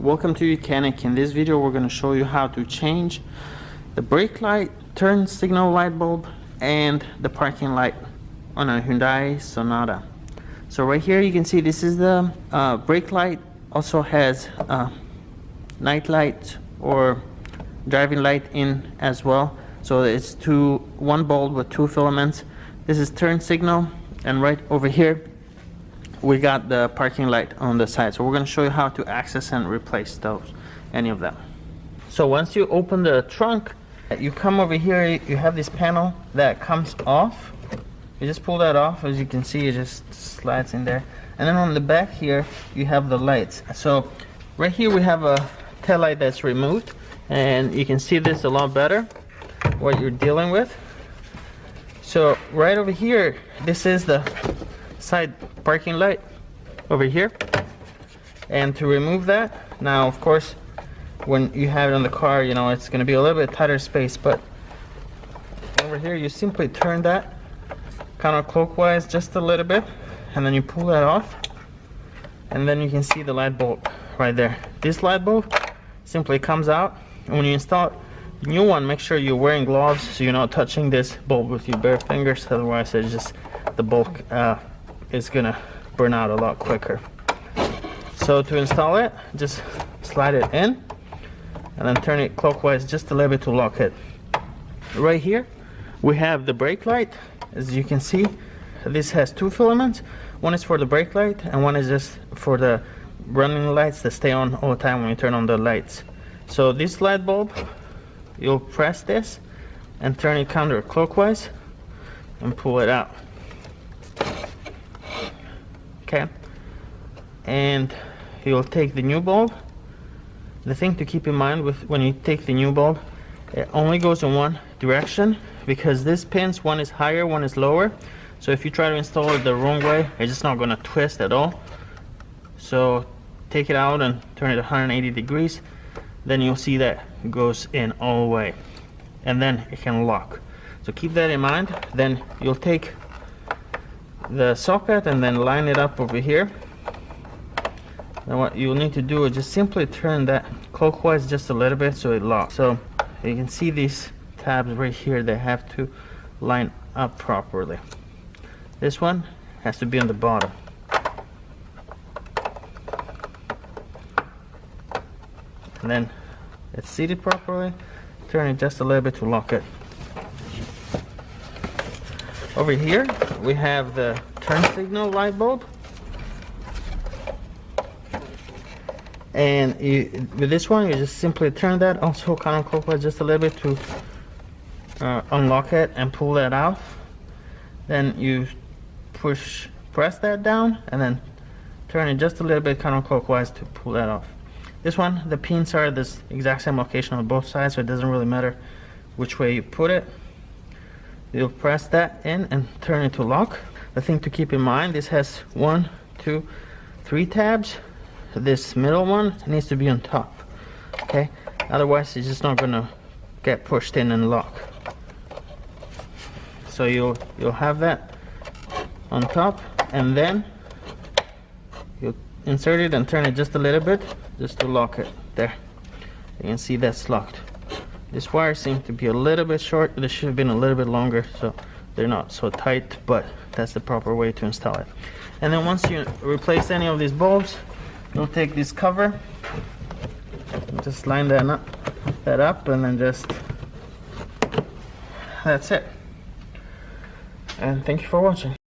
Welcome to YOUCANIC. In this video we're going to show you how to change the brake light, turn signal light bulb, and the parking light on a Hyundai Sonata. So right here you can see this is the brake light. Also has night light or driving light in as well. So it's one bulb with two filaments. This is turn signal, and right over here we got the parking light on the side. So we're going to show you how to access and replace any of them. So once you open the trunk, you come over here, you have this panel that comes off. You just pull that off. As you can see, it just slides in there. And then on the back here you have the lights. So right here we have a tail light that's removed, and you can see this a lot better what you're dealing with. So right over here, this is the side parking light over here, and to remove that, now of course when you have it on the car, you know, it's going to be a little bit tighter space, but over here you simply turn that counterclockwise just a little bit, and then you pull that off, and then you can see the light bulb right there. This light bulb simply comes out, and when you install the new one, make sure you're wearing gloves so you're not touching this bulb with your bare fingers, otherwise it's just the bulb is gonna burn out a lot quicker. So to install it, just slide it in and then turn it clockwise just a little bit to lock it. Right here we have the brake light. As you can see, this has two filaments. One is for the brake light and one is just for the running lights that stay on all the time when you turn on the lights. So this light bulb, you'll press this and turn it counterclockwise and pull it out. Okay, and you'll take the new bulb. The thing to keep in mind with when you take the new bulb, it only goes in one direction, because these pins, one is higher, one is lower. So if you try to install it the wrong way, it's just not going to twist at all. So take it out and turn it 180 degrees, then you'll see that it goes in all the way, and then it can lock. So keep that in mind. Then you'll take the socket and then line it up over here. Now what you'll need to do is just simply turn that clockwise just a little bit so it locks. So you can see these tabs right here, they have to line up properly. This one has to be on the bottom. And then it's seated properly. Turn it just a little bit to lock it. Over here we have the turn signal light bulb, and with this one you just simply turn that also counterclockwise just a little bit to unlock it and pull that out. Then you press that down and then turn it just a little bit counterclockwise to pull that off. This one, the pins are this exact same location on both sides, so it doesn't really matter which way you put it. You'll press that in and turn it to lock. The thing to keep in mind, this has 1, 2, 3 tabs. This middle one needs to be on top. Okay, otherwise it's just not gonna get pushed in and lock. So you'll have that on top, and then you'll insert it and turn it just a little bit just to lock it. There, you can see that's locked. This wire seems to be a little bit short. This should have been a little bit longer, so they're not so tight, but that's the proper way to install it. And then once you replace any of these bulbs, you'll take this cover, just line that up, and then that's it. And thank you for watching.